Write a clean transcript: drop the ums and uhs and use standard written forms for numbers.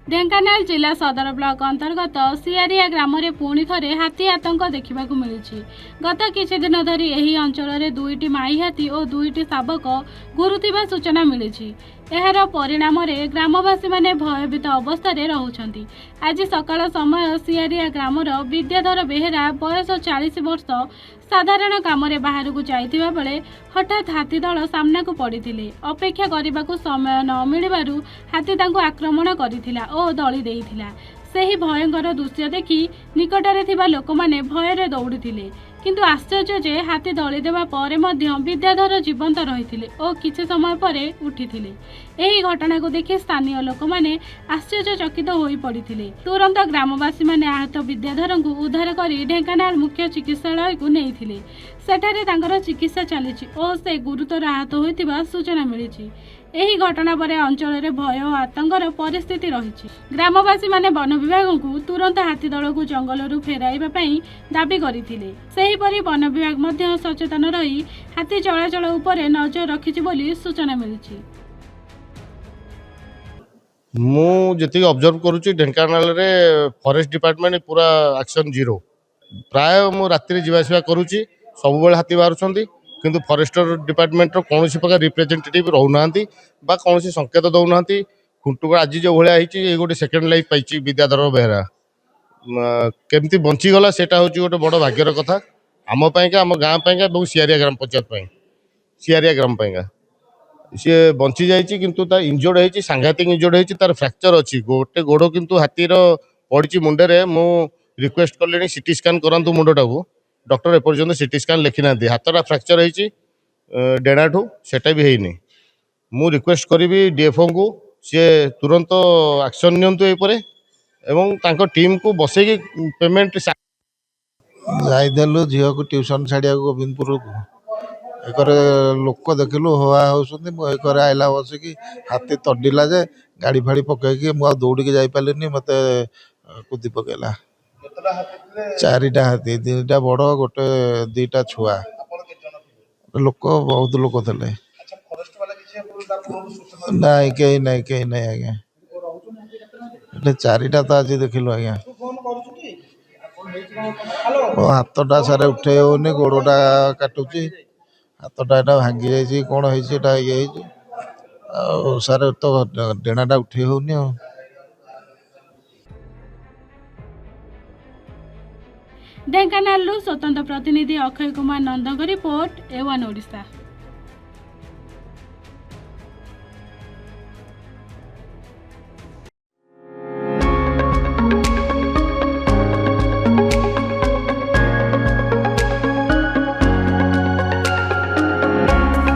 ढेंकानाल जिला सदर ब्लॉक अंतर्गत सियारिया ग्राम में पुणी थे हाथी आतंक देखा मिली। गत किछि दिन धरी एही अंचल में दुईटी माई हाथी और दुईटी शावक घुरुथिबा सूचना मिली। एहार परिणाम ग्रामवासी माने भयभीत अवस्था रहउछंती। आज सकाळ समय सियारिया ग्रामर विद्याधर बेहेरा बयस 40 वर्ष साधारण काम बाहर को जाइथिबा बेले हठात हाथी दल सामना को पड़िथिले। अपेक्षा करबाकू समय न मिलिबारु हाथी तांको आक्रमण करिथिला ओ दली देइथिला। सेही भयंकर दृश्य देखि निकटरे थिबा लोकमाने भयरे दौड़िथिले। किंतु आश्चर्य जे हाथी दली देवा परे मध्य विद्याधर जीवंत रहिथिले ओ किछि समय परे उठिथिले। एही घटना को देखि स्थानीय लोक माने आश्चर्यचकित होई पड़िथिले। तुरंत ग्रामवासी माने आहत विद्याधर को उद्धार करी ढेंकानाल मुख्य चिकित्सालय को नेइथिले। सेठारे तांकर चिकित्सा चलिछि ओ से गुरुतर आहत होइतिबा सूचना मिलिछि। एही घटना पर अंचल में भय और आतंकर परिस्थिति रही। ग्रामवासी माने वन विभाग को तुरंत हाथी दल को जंगल फेराइबा पई दाबी करथिले। सेहीपरि वन विभाग मध्य सचेतन रही हाथी चलाचल उपरे नजर रखिछि बोली सूचना मिलिछि। मु जी ऑब्जर्व करुच्ची ढेंकानाल रे फॉरेस्ट डिपार्टमेंट पूरा एक्शन जीरो। प्राय मु रात्रि जीवासवा करुच्ची सब बेले हाथी बाहर किंतु फॉरेस्टर डिपार्टमेंट कौन प्रकार रिप्रेजेंटेटिव रोना कौन संकेत दौना। खुंटुक आज जो भाई गोटे सेकेंड लाइफ पाई विद्याधर बेहरा केमती बंचीगला से गोटे बड़ भाग्यर कथा आम पाइंका आम गाँ पाइंका और सियारिया ग्राम पंचायत सियारिया ग्राम पाइंका सी बंची जाइए किंतु ता इंजोर्ड होती सांघातिक इंजोर्ड होती तार फ्रैक्चर अच्छी गोटे गोड़ किंतु हाथीर पड़ी मुंडे मु रिक्वेस्ट कले सीटी स्कान करातु मुंडटा को डॉक्टर एपर्यंत सीटी स्कान लिखी ना हाथटा फ्रैक्चर होती डेणाठू सेटा भी है मु रिक्वेस्ट करी डीएफओ को सी तुरंत एक्शन नियंतु एवं तांको टीम को बसई पेमेंट जाइदेलु झील को ट्यूशन छाड़िया गोविंदपुर को एक लोक देखिलु हवा होकर आइला बसिकी हाथी तडिला जे गाड़ी फाड़ी पकईकी मुझे दौड़ के जापारे मत कुदी पकेला। 4टा हाथी 2टा बड़ गोटे 2टा छुआ लोक बहुत लोक थे नाई कहीं नहीं आज्ञा 4टा तो आज देखिलु आज्ञा हाथटा सारे उठे होनी गोड़टा काटुची हाथटा एटा भांगी जाइए कौन है सारे तो डेणाटा उठे होनी। ढेंकानाल स्वतंत्र प्रतिनिधि अक्षय कुमार नंदक रिपोर्ट A1 ओडिशा।